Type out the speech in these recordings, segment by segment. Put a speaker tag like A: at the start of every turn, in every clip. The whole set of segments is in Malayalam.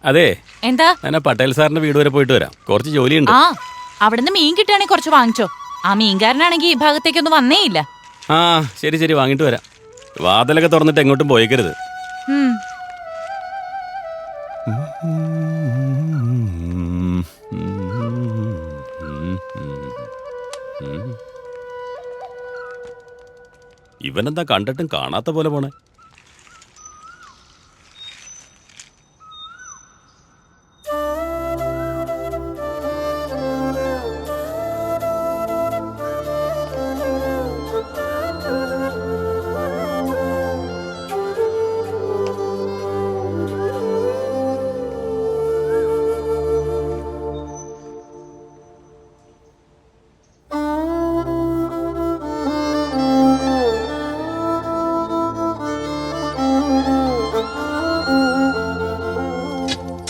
A: അതെ,
B: എന്താ?
A: ഞാൻ പട്ടേൽ സാറിന്റെ വീട് വരെ പോയിട്ട് വരാം, കുറച്ച് ജോലിയുണ്ട്.
B: ആ, അവിടുന്ന് മീൻ കിട്ടുകയാണെങ്കിൽ കുറച്ച് വാങ്ങിച്ചോ. ആ മീൻകാരനാണെങ്കിൽ ഈ ഭാഗത്തേക്കൊന്നും വന്നേ ഇല്ല.
A: ആ ശരി ശരി, വാങ്ങിട്ട് വരാം. വാതിലൊക്കെ തുറന്നിട്ട് എങ്ങോട്ടും പോയേക്കരുത്. ഇവനെന്താ കണ്ടിട്ടും കാണാത്ത പോലെ പോണേ?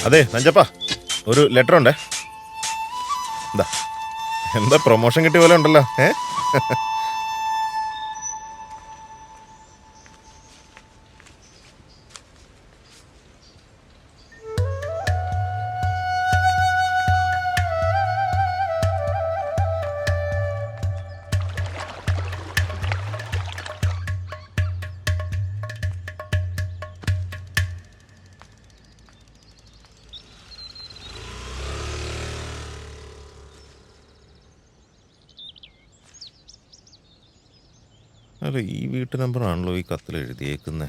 C: അതെ നഞ്ചപ്പാ, ഒരു ലെറ്റർ ഉണ്ടേ. എന്താ എന്താ പ്രൊമോഷൻ കിട്ടിയ പോലെ ഉണ്ടല്ലോ. അല്ല, ഈ വീട്ടു നമ്പർ ആണല്ലോ ഈ കത്തിൽ എഴുതിയേക്കുന്നേ.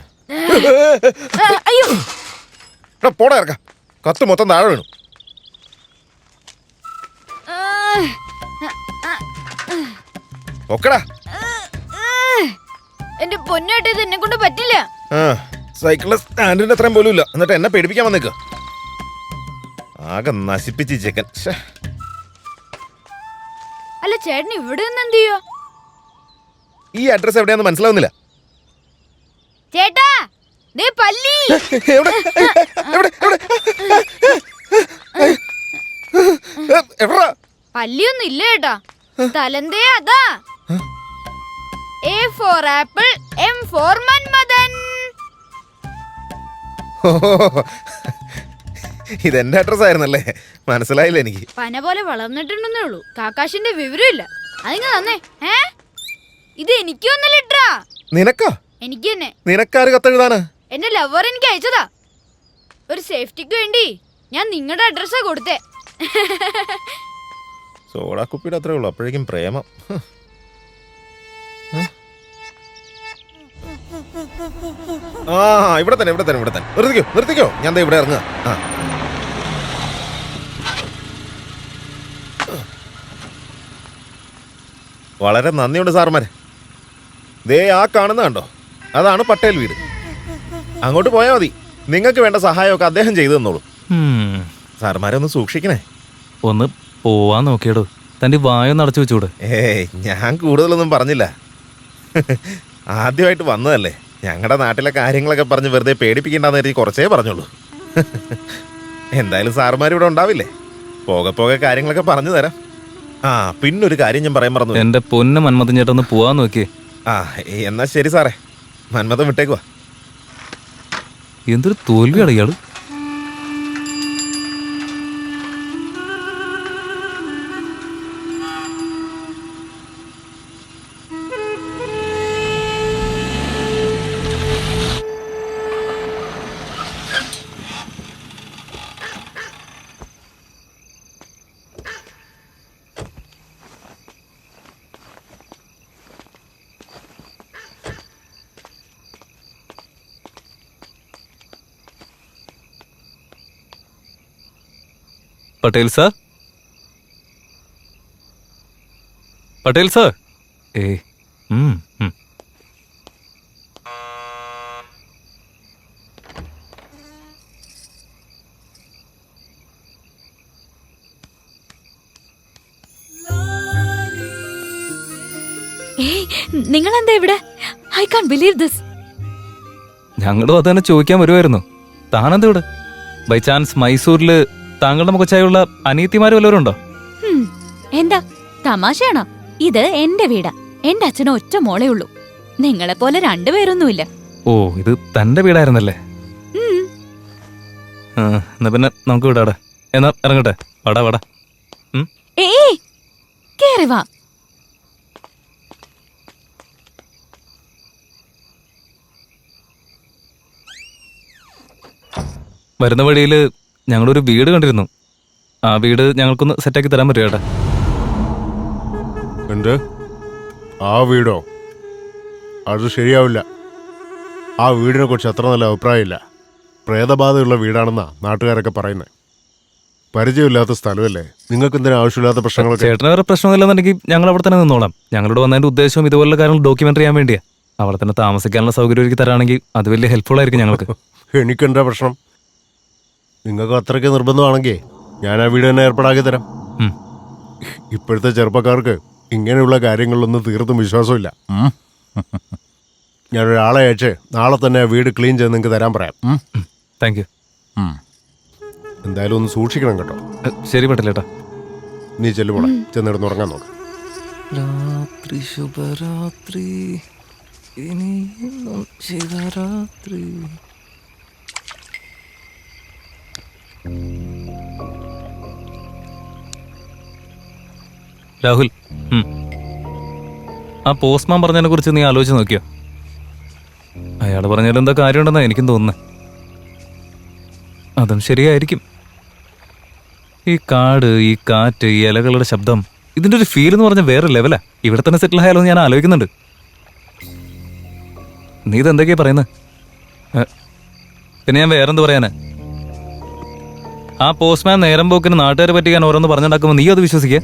C: പോടാ ഇറക്കാം, കത്ത് മൊത്തം താഴെ വീണു. ഒക്കടാ,
D: എന്റെ പൊന്നായിട്ട് ഇത് എന്നെ കൊണ്ട് പറ്റില്ല.
C: സൈക്കിള് സ്റ്റാൻഡിന്റെ അത്രയും പോലും ഇല്ല, എന്നിട്ട് എന്നെ പേടിപ്പിക്കാൻ വന്നേക്ക്. ആകെ നശിപ്പിച്ച് ചെക്കൻ.
D: അല്ല ചേട്ടൻ ഇവിടെ നിന്ന് എന്ത് ചെയ്യോ?
C: ഈ അഡ്രസ് എവിടെയാന്ന് മനസ്സിലാവുന്നില്ല.
D: ചേട്ടാ, ദേ പല്ലി. പല്ലിയൊന്നും ഇല്ല ചേട്ടാ, സ്ഥലന്തേ അതാ. A for apple, M for Manmadhan.
C: ഇതെന്റെ അഡ്രസ് ആയിരുന്നല്ലേ, മനസ്സിലായില്ല എനിക്ക്.
D: പന പോലെ വളർന്നിട്ടുണ്ടെന്നേ ഉള്ളൂ, കാക്കാശിന്റെ വിവരമില്ല. അതിന് തന്നേ. ഇത് എനിക്കൊന്നും ലിറ്ററാ.
C: നിനക്കാ?
D: എനിക്ക് തന്നെ.
C: നിനക്കാര് കത്തെഴുതാനാ?
D: എന്റെ ലവർ എനിക്ക് അയച്ചതാ. ഒരു സേഫ്റ്റിക്ക് വേണ്ടി ഞാൻ നിങ്ങളുടെ അഡ്രസ്സാ കൊടുത്തേ.
C: സോഡാ കുപ്പിയുടെ അത്രേ ഉള്ളൂ, അപ്പോഴേക്കും പ്രേമം. ആ ഇവിടെ തന്നെ ഇവിടെ തന്നെ ഇവിടെ തന്നെ. നിർത്തിക്കോ നിർത്തിക്കോ, ഞാൻ ദേ ഇവിടെ ഇറങ്ങുക. വളരെ നന്ദിയുണ്ട് സാർമാരെ. ദേ ആ കാണുന്ന കണ്ടോ, അതാണ് പട്ടേൽ വീട്. അങ്ങോട്ട് പോയാൽ മതി, നിങ്ങൾക്ക് വേണ്ട സഹായമൊക്കെ അദ്ദേഹം ചെയ്തു തന്നോളൂ. സാർമാരെ ഒന്ന് സൂക്ഷിക്കണേ.
E: ഒന്ന് പോവാൻ നോക്കിയടോ, തന്റെ വായൊന്ന് അടച്ചു വെച്ചൂടെ?
C: ഞാൻ കൂടുതലൊന്നും പറഞ്ഞില്ല. ആദ്യമായിട്ട് വന്നതല്ലേ, ഞങ്ങളുടെ നാട്ടിലെ കാര്യങ്ങളൊക്കെ പറഞ്ഞ് വെറുതെ പേടിപ്പിക്കണ്ടെന്ന് കരുതി കുറച്ചേ പറഞ്ഞുള്ളൂ. എന്തായാലും സാറുമാർ ഇവിടെ ഉണ്ടാവില്ലേ, പോകെ പോകെ കാര്യങ്ങളൊക്കെ പറഞ്ഞു തരാം. ആ പിന്നൊരു കാര്യം ഞാൻ പറയാൻ മറന്നു.
E: എന്റെ പൊന്ന് മന്മഥൻ ചേട്ടൻ ഒന്ന് പോവാൻ നോക്കിയേ.
C: ആ എന്നാ ശരി സാറേ, മന്മഥൻ വിട്ടേക്കുവാ.
E: എന്തൊരു തോൽവിയാണ് ഇയാള്. Patel sir, Patel sir. ഏ ഉം, ഉം.
F: ഏയ് നിങ്ങൾ എന്താ ഇവിടെ? I can believe this.
E: ഞങ്ങളും അത് തന്നെ ചോദിക്കാൻ വരുമായിരുന്നു. താനെന്താ ഇവിടെ? ബൈ ചാൻസ് മൈസൂരില് താങ്കളുടെ മുഖച്ചായുള്ള അനിയത്തിമാര് വല്ലവരും ഉണ്ടോ?
F: എന്താ തമാശയാണോ? ഇത് എന്റെ വീടാ. എന്റെ അച്ഛന് ഒറ്റ മോളേ ഉള്ളൂ. നിങ്ങളെപ്പോലെ രണ്ടുപേരൊന്നുമില്ല.
E: ഓ, ഇത് തന്റെ വീടായിരുന്നല്ലേ? എന്നാ പിന്നെ നമുക്ക് വിടാടെ. എന്നാ ഇറങ്ങട്ടെ. വടാ വടാ.
F: ഏയ് കേറി വാ.
E: വരുന്ന വഴിയില് ഞങ്ങളൊരു വീട് കണ്ടിരുന്നു. ആ വീട് ഞങ്ങൾക്കൊന്ന് സെറ്റാക്കി തരാൻ പറ്റുമോ ചേട്ടാ?
G: എന്ത്? ആ വീടോ? അത് ശരിയാവില്ല. ആ വീടിനെ കുറിച്ച് അത്ര നല്ല അഭിപ്രായമില്ല. പ്രേതബാധയുള്ള വീടാണെന്നാ നാട്ടുകാരൊക്കെ പറയുന്നത്. പരിചയമില്ലാത്ത സ്ഥലമല്ലേ. നിങ്ങൾക്ക് എന്തിനാ ആവശ്യമില്ലാത്ത പ്രശ്നങ്ങളൊക്കെ?
E: ചേട്ടന് വേറെ പ്രശ്നമില്ലെന്നുണ്ടെങ്കിൽ ഞങ്ങൾ അവിടെ തന്നെ നിന്നോളാം. ഞങ്ങളോട് വന്നതിന്റെ ഉദ്ദേശവും ഇതുപോലുള്ള കാര്യങ്ങൾ ഡോക്യുമെന്റ് ചെയ്യാൻ വേണ്ടിയാ. അവിടെ തന്നെ താമസിക്കാനുള്ള സൗകര്യം ഒരുക്കി തരാണെങ്കിൽ അത് വലിയ ഹെൽപ്ഫുൾ ആയിരിക്കും ഞങ്ങൾക്ക്.
G: എനിക്കെന്താ പ്രശ്നം? നിങ്ങൾക്ക് അത്രയ്ക്ക് നിർബന്ധമാണെങ്കിൽ ഞാൻ ആ വീട് തന്നെ ഏർപ്പാടാക്കി തരാം. ഇപ്പോഴത്തെ ചെറുപ്പക്കാർക്ക് ഇങ്ങനെയുള്ള കാര്യങ്ങളിലൊന്നും തീർത്തും വിശ്വാസമില്ല. ഞാനൊരാളെ അയച്ച് നാളെ തന്നെ ആ വീട് ക്ലീൻ ചെയ്ത് നിങ്ങൾക്ക് തരാൻ പറയാം.
E: Thank you.
G: എന്തായാലും ഒന്ന് സൂക്ഷിക്കണം കേട്ടോ.
E: ശരി പറ്റില്ലേട്ടാ.
G: നീ ചെല്ലുപോളെ, ചെന്നിടന്ന് ഉറങ്ങാൻ നോക്കാം.
E: രാത്രി ശുഭരാത്രി, ഇനിയും ശിവരാത്രി. രാഹുൽ, ആ പോസ്റ്റ്മാൻ പറഞ്ഞതിനെ കുറിച്ച് നീ ആലോചിച്ച് നോക്കിയോ? അയാൾ പറഞ്ഞാലും എന്താ കാര്യമുണ്ടെന്നാ എനിക്കും തോന്നുന്നത്. അതും ശരിയായിരിക്കും. ഈ കാട്, ഈ കാറ്റ്, ഈ ഇലകളുടെ ശബ്ദം, ഇതിന്റെ ഒരു ഫീൽ എന്ന് പറഞ്ഞാൽ വേറെ ലെവലാ. ഇവിടെ തന്നെ സെറ്റിൽ ആയാലോ എന്ന് ഞാൻ ആലോചിക്കുന്നുണ്ട്. നീ ഇതെന്തൊക്കെയാ പറയുന്നത്? പിന്നെ ഞാൻ വേറെന്ത് പറയാനാ? ആ പോസ്റ്റ്മാൻ നേരം പോക്കിന് നാട്ടുകാരെ പറ്റിക്കാൻ ഓരോന്ന് പറഞ്ഞുണ്ടാക്കുമ്പോൾ നീ അത് വിശ്വസിക്കുക?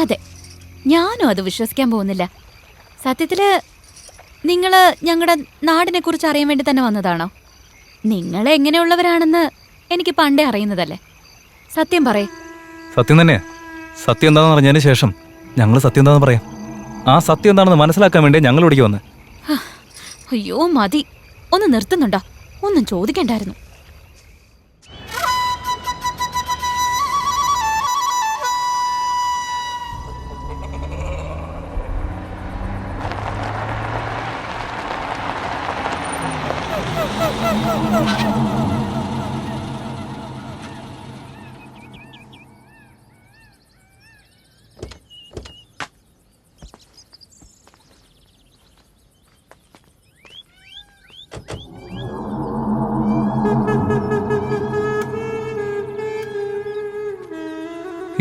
F: അതെ, ഞാനും അത് വിശ്വസിക്കാൻ പോകുന്നില്ല. സത്യത്തില് നിങ്ങള് ഞങ്ങളുടെ നാടിനെ കുറിച്ച് അറിയാൻ വേണ്ടി തന്നെ വന്നതാണോ? നിങ്ങൾ എങ്ങനെയുള്ളവരാണെന്ന് എനിക്ക് പണ്ടേ അറിയുന്നതല്ലേ. സത്യം പറയേ.
E: സത്യം തന്നെയാ. സത്യം എന്താണെന്ന് അറിഞ്ഞതിന് ശേഷം ഞങ്ങൾ സത്യം എന്താണെന്ന് പറയാം. ആ സത്യം എന്താണെന്ന് മനസ്സിലാക്കാൻ വേണ്ടി ഞങ്ങൾ ഇവിടേക്ക് വന്ന്.
F: അയ്യോ മതി, ഒന്ന് നിർത്തുന്നുണ്ടോ? ഒന്നും ചോദിക്കണ്ടായിരുന്നു.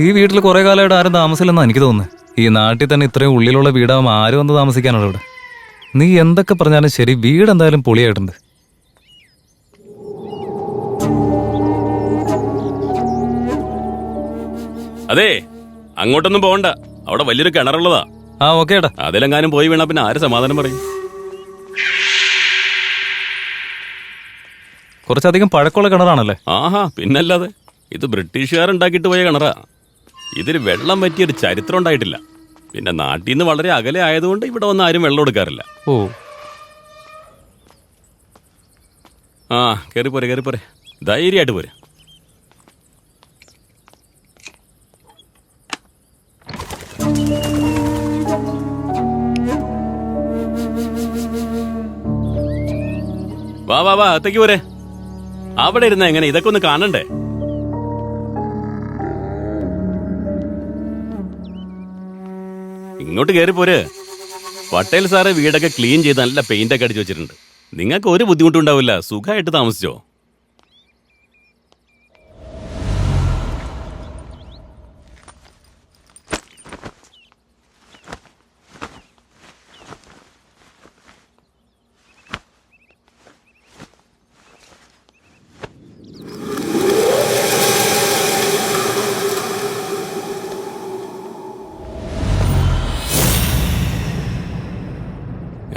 E: ഈ വീട്ടിൽ കുറെ കാലമായിട്ട് ആരും താമസിച്ചില്ലെന്നാണ് എനിക്ക് തോന്നുന്നത്. ഈ നാട്ടിൽ തന്നെ ഇത്രയും ഉള്ളിലുള്ള വീടാകുമ്പോൾ ആരും വന്ന് താമസിക്കാനുള്ള ഇവിടെ. നീ എന്തൊക്കെ പറഞ്ഞാലും ശരി, വീട് എന്തായാലും പൊളിയായിട്ടുണ്ട്.
A: അതെ, അങ്ങോട്ടൊന്നും പോകണ്ട. അവിടെ വലിയൊരു കിണറുള്ളതാ.
E: ആ ഓക്കെ ഏട്ടാ.
A: അതിലെങ്ങാനും പോയി വീണാ പിന്നെ ആര് സമാധാനം പറയും?
E: കുറച്ചധികം പഴക്കമുള്ള കിണറാണല്ലേ?
A: ആഹാ, പിന്നല്ലാതെ. ഇത് ബ്രിട്ടീഷുകാരുണ്ടാക്കിയിട്ട് പോയ കിണറാ. ഇതിൽ വെള്ളം പറ്റിയൊരു ചരിത്രം ഉണ്ടായിട്ടില്ല. പിന്നെ നാട്ടിൽ നിന്ന് വളരെ അകലെ ആയതുകൊണ്ട് ഇവിടെ വന്ന് ആരും വെള്ളം എടുക്കാറില്ല.
E: ഓ,
A: ആ കയറി പോരെ, കയറി പോരെ, ധൈര്യമായിട്ട് പോരെ. വാ വാ വാ, അകത്തേക്ക് പോരെ. അവിടെ ഇരുന്ന എങ്ങനെ ഇതൊക്കെ ഒന്ന് കാണണ്ടേ? ഇങ്ങോട്ട് കയറി പോര്. പട്ടേൽ സാറ് വീടൊക്കെ ക്ലീൻ ചെയ്ത് നല്ല പെയിന്റ് ഒക്കെ അടിച്ചു വെച്ചിട്ടുണ്ട്. നിങ്ങൾക്ക് ഒരു ബുദ്ധിമുട്ടും ഉണ്ടാവില്ല. സുഖമായിട്ട് താമസിച്ചോ.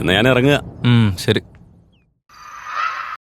A: എന്നാ ഞാൻ ഇറങ്ങുക.
E: ശരി.